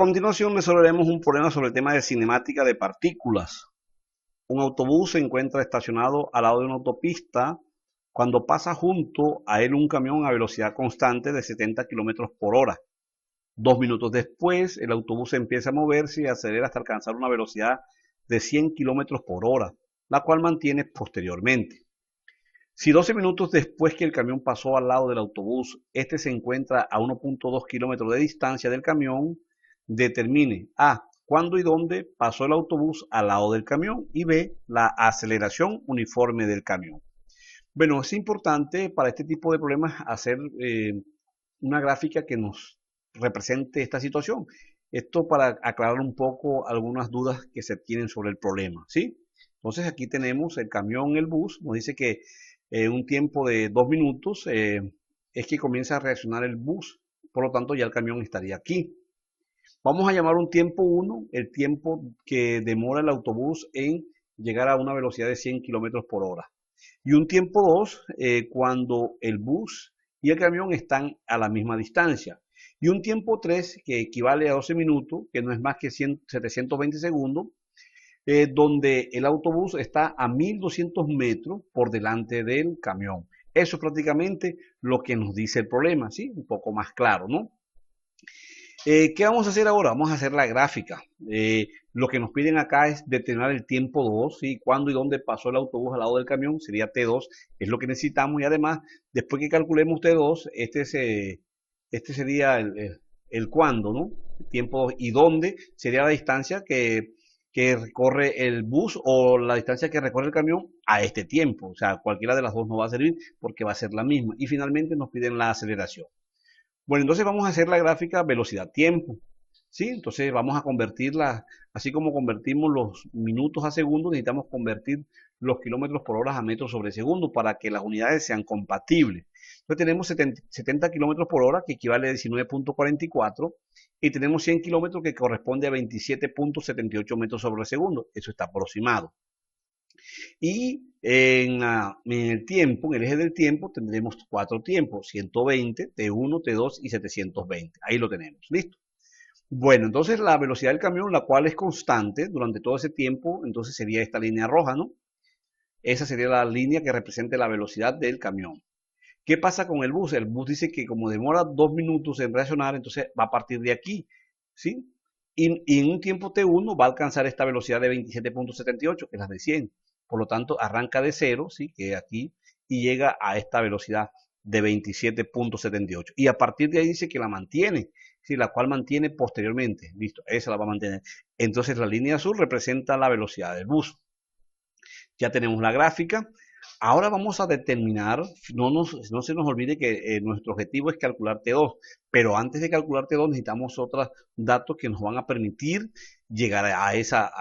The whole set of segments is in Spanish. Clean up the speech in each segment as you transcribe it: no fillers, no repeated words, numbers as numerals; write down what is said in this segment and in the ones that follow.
continuación resolveremos un problema sobre el tema de cinemática de partículas. Un autobús se encuentra estacionado al lado de una autopista cuando pasa junto a él un camión a velocidad constante de 70 kilómetros por hora. 2 minutos después, el autobús empieza a moverse y acelera hasta alcanzar una velocidad de 100 kilómetros por hora, la cual mantiene posteriormente. Si 12 minutos después que el camión pasó al lado del autobús, este se encuentra a 1.2 kilómetros de distancia del camión, determine A, cuándo y dónde pasó el autobús al lado del camión, y B, la aceleración uniforme del camión. Bueno, es importante para este tipo de problemas hacer una gráfica que nos represente esta situación. Esto para aclarar un poco algunas dudas que se tienen sobre el problema, ¿sí? Entonces aquí tenemos el camión, el bus, nos dice que un tiempo de 2 minutos es que comienza a reaccionar el bus, por lo tanto ya el camión estaría aquí. Vamos a llamar un tiempo 1 el tiempo que demora el autobús en llegar a una velocidad de 100 kilómetros por hora. Y un tiempo 2 cuando el bus y el camión están a la misma distancia. Y un tiempo 3 que equivale a 12 minutos, que no es más que 720 segundos, donde el autobús está a 1200 metros por delante del camión. Eso es prácticamente lo que nos dice el problema, ¿sí? Un poco más claro, ¿no? ¿Qué vamos a hacer ahora? Vamos a hacer la gráfica. Lo que nos piden acá es determinar el tiempo 2, ¿sí? Cuándo y dónde pasó el autobús al lado del camión, sería T2, es lo que necesitamos. Y además, después que calculemos T2, este sería el cuándo, ¿no? El tiempo 2. Y dónde sería la distancia que recorre el bus o la distancia que recorre el camión a este tiempo. O sea, cualquiera de las dos no va a servir porque va a ser la misma. Y finalmente nos piden la aceleración. Bueno, entonces vamos a hacer la gráfica velocidad-tiempo, ¿sí? Entonces vamos a convertirla, así como convertimos los minutos a segundos, necesitamos convertir los kilómetros por hora a metros sobre segundo para que las unidades sean compatibles. Entonces tenemos 70 kilómetros por hora, que equivale a 19.44, y tenemos 100 kilómetros, que corresponde a 27.78 metros sobre segundo. Eso está aproximado. Y en el tiempo, en el eje del tiempo, tendremos 4 tiempos: 120, T1, T2 y 720. Ahí lo tenemos, listo. Bueno, entonces la velocidad del camión, la cual es constante durante todo ese tiempo, entonces sería esta línea roja, ¿no? Esa sería la línea que represente la velocidad del camión. ¿Qué pasa con el bus? El bus dice que como demora 2 minutos en reaccionar, entonces va a partir de aquí, ¿sí? Y en un tiempo T1 va a alcanzar esta velocidad de 27.78, que es la de 100. Por lo tanto, arranca de 0, ¿sí? Que es aquí, y llega a esta velocidad de 27.78. Y a partir de ahí dice que la mantiene, ¿sí? La cual mantiene posteriormente. Listo, esa la va a mantener. Entonces la línea azul representa la velocidad del bus. Ya tenemos la gráfica. Ahora vamos a determinar, no se nos olvide que nuestro objetivo es calcular T2, pero antes de calcular T2 necesitamos otros datos que nos van a permitir llegar a esa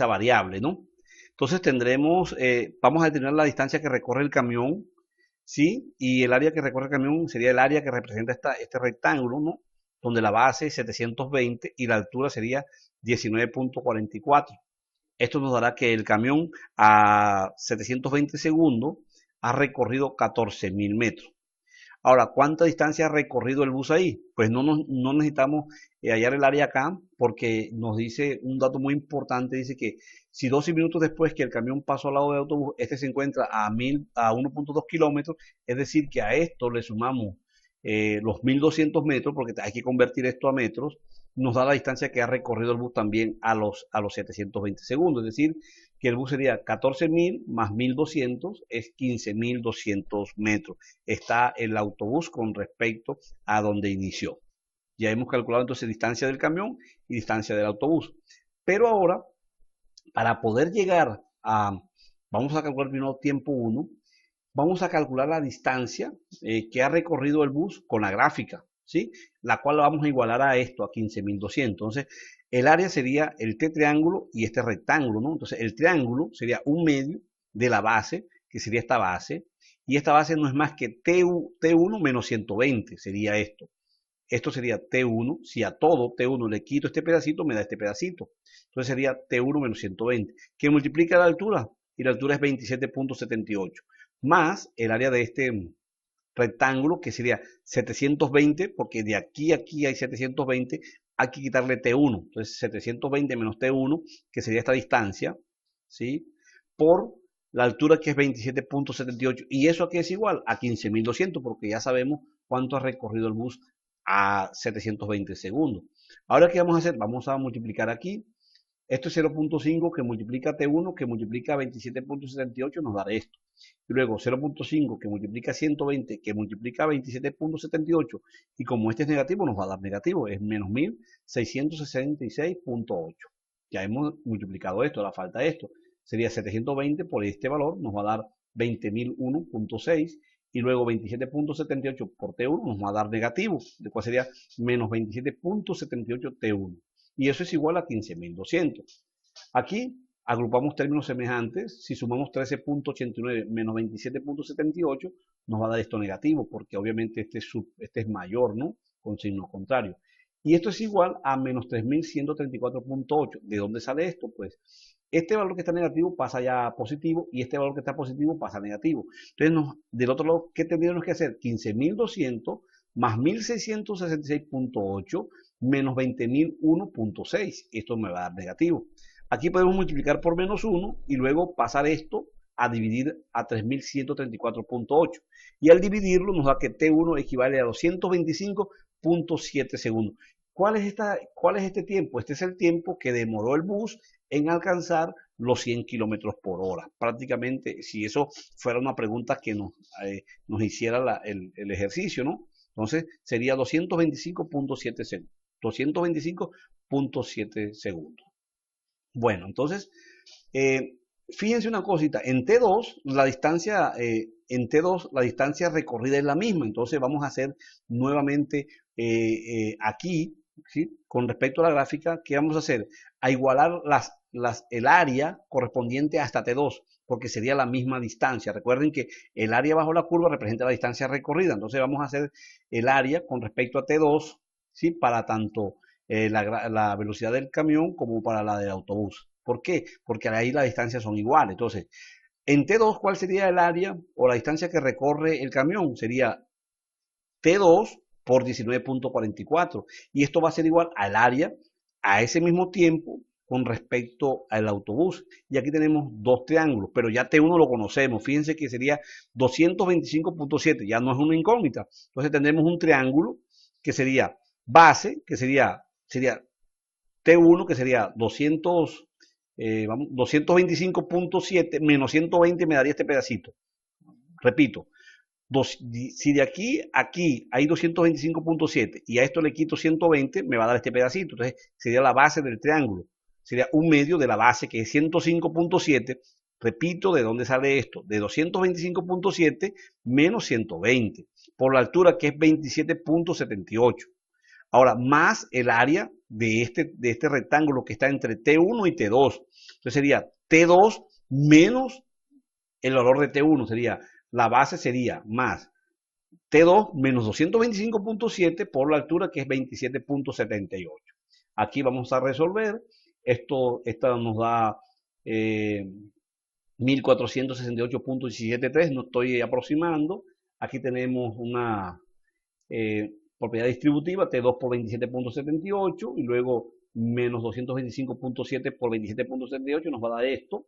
variable, ¿no? Entonces vamos a determinar la distancia que recorre el camión, ¿sí? Y el área que recorre el camión sería el área que representa este rectángulo, ¿no? Donde la base es 720 y la altura sería 19.44. Esto nos dará que el camión a 720 segundos ha recorrido 14.000 metros. Ahora, ¿cuánta distancia ha recorrido el bus ahí? Pues no necesitamos hallar el área acá, porque nos dice un dato muy importante. Dice que si 12 minutos después que el camión pasó al lado del autobús, este se encuentra a 1.2 kilómetros, es decir, que a esto le sumamos los 1.200 metros, porque hay que convertir esto a metros, nos da la distancia que ha recorrido el bus también a los 720 segundos. Es decir, que el bus sería 14.000 más 1.200 es 15.200 metros. Está el autobús con respecto a donde inició. Ya hemos calculado entonces distancia del camión y distancia del autobús. Pero ahora, para poder llegar vamos a calcular primero tiempo 1, vamos a calcular la distancia que ha recorrido el bus con la gráfica, ¿sí? La cual la vamos a igualar a esto, a 15.200. Entonces, el área sería el T triángulo y este rectángulo, ¿no? Entonces, el triángulo sería un medio de la base, que sería esta base, y esta base no es más que T1 menos 120, sería esto. Esto sería T1, si a todo T1 le quito este pedacito, me da este pedacito. Entonces sería T1 menos 120, que multiplica la altura, y la altura es 27.78, más el área de este rectángulo que sería 720, porque de aquí a aquí hay 720, hay que quitarle T1. Entonces 720 menos T1, que sería esta distancia, ¿sí? Por la altura que es 27.78. Y eso aquí es igual a 15.200, porque ya sabemos cuánto ha recorrido el bus a 720 segundos. Ahora, ¿qué vamos a hacer? Vamos a multiplicar aquí. Esto es 0.5 que multiplica T1 que multiplica 27.78 nos dará esto. Y luego 0.5 que multiplica 120 que multiplica 27.78 y como este es negativo nos va a dar negativo, es menos 1666.8. Ya hemos multiplicado esto, ahora falta esto. Sería 720 por este valor, nos va a dar 20.001.6 y luego 27.78 por T1 nos va a dar negativo, de cual sería menos 27.78 T1. Y eso es igual a 15.200. Aquí agrupamos términos semejantes. Si sumamos 13.89 menos 27.78, nos va a dar esto negativo, porque obviamente este es mayor, ¿no? Con signo contrario. Y esto es igual a menos 3.134.8. ¿De dónde sale esto? Pues este valor que está negativo pasa ya a positivo y este valor que está positivo pasa a negativo. Entonces, del otro lado, ¿qué tendríamos que hacer? 15.200 más 1.666.8 menos 20.001.6. Esto me va a dar negativo. Aquí podemos multiplicar por menos 1 y luego pasar esto a dividir a 3.134.8. Y al dividirlo nos da que T1 equivale a 225.7 segundos. ¿Cuál es este tiempo? Este es el tiempo que demoró el bus en alcanzar los 100 kilómetros por hora. Prácticamente, si eso fuera una pregunta que nos hiciera el ejercicio, ¿no? Entonces sería 225.7 segundos. 225.7 segundos. Bueno, entonces, fíjense una cosita, en T2 la distancia recorrida es la misma, entonces vamos a hacer nuevamente aquí, ¿sí? Con respecto a la gráfica, ¿qué vamos a hacer? A igualar el área correspondiente hasta T2, porque sería la misma distancia. Recuerden que el área bajo la curva representa la distancia recorrida, entonces vamos a hacer el área con respecto a T2, ¿sí? Para tanto la velocidad del camión como para la del autobús. ¿Por qué? Porque ahí las distancias son iguales. Entonces, en T2, ¿cuál sería el área o la distancia que recorre el camión? Sería T2 por 19.44. Y esto va a ser igual al área a ese mismo tiempo con respecto al autobús. Y aquí tenemos dos triángulos, pero ya T1 lo conocemos. Fíjense que sería 225.7, ya no es una incógnita. Entonces tendremos un triángulo que sería base, que sería T1, que sería 225.7 menos 120 me daría este pedacito. Repito, si de aquí a aquí hay 225.7 y a esto le quito 120, me va a dar este pedacito. Entonces sería la base del triángulo. Sería un medio de la base que es 105.7. Repito, ¿de dónde sale esto? De 225.7 menos 120 por la altura que es 27.78. Ahora, más el área de este rectángulo que está entre T1 y T2. Entonces sería T2 menos el valor de T1. Sería, la base sería más T2 menos 225.7 por la altura que es 27.78. Aquí vamos a resolver. Esta nos da 1468.173. No estoy aproximando. Aquí tenemos una propiedad distributiva, T2 por 27.78 y luego menos 225.7 por 27.78 nos va a dar esto.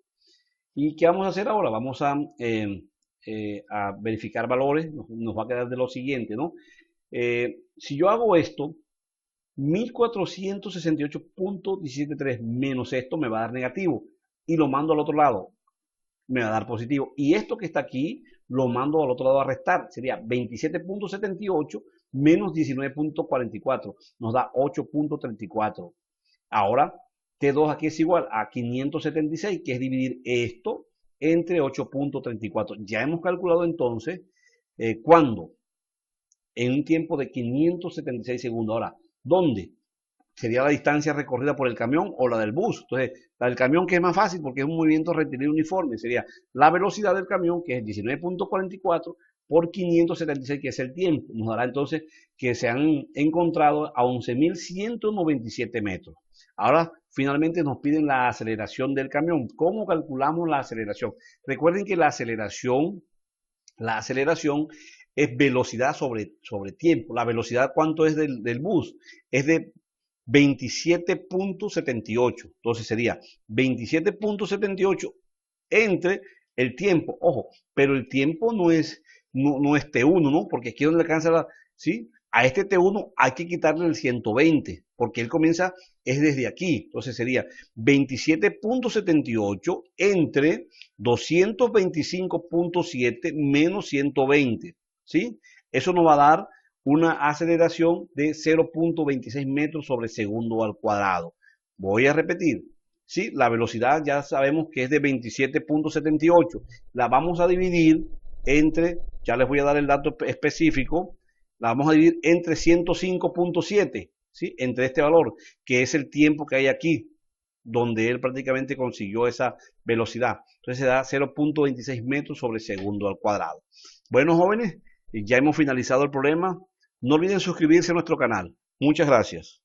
¿Y qué vamos a hacer ahora? Vamos a verificar valores, nos va a quedar de lo siguiente, ¿no? Si yo hago esto, 1468.173 menos esto me va a dar negativo y lo mando al otro lado, me va a dar positivo. Y esto que está aquí lo mando al otro lado a restar, sería 27.78 menos 19.44, nos da 8.34. Ahora, T2 aquí es igual a 576, que es dividir esto entre 8.34. Ya hemos calculado entonces cuándo, en un tiempo de 576 segundos. Ahora, ¿dónde? Sería la distancia recorrida por el camión o la del bus. Entonces, la del camión que es más fácil porque es un movimiento rectilíneo uniforme, sería la velocidad del camión que es 19.44 por 576 que es el tiempo. Nos dará entonces que se han encontrado a 11.197 metros. Ahora, finalmente nos piden la aceleración del camión. ¿Cómo calculamos la aceleración? Recuerden que la aceleración es velocidad sobre tiempo. La velocidad, ¿cuánto es del bus? Es de 27.78. Entonces sería 27.78 entre el tiempo. Ojo, pero el tiempo no es T1, ¿no? Porque aquí donde alcanza ¿sí? A este T1 hay que quitarle el 120, porque él comienza, es desde aquí. Entonces sería 27.78 entre 225.7 menos 120, ¿sí? Eso nos va a dar una aceleración de 0.26 metros sobre segundo al cuadrado. Voy a repetir, ¿sí? La velocidad ya sabemos que es de 27.78. La vamos a dividir entre, ya les voy a dar el dato específico, la vamos a dividir entre 105.7, ¿sí? Entre este valor, que es el tiempo que hay aquí, donde él prácticamente consiguió esa velocidad. Entonces se da 0.26 metros sobre segundo al cuadrado. Bueno, jóvenes, ya hemos finalizado el problema. No olviden suscribirse a nuestro canal. Muchas gracias.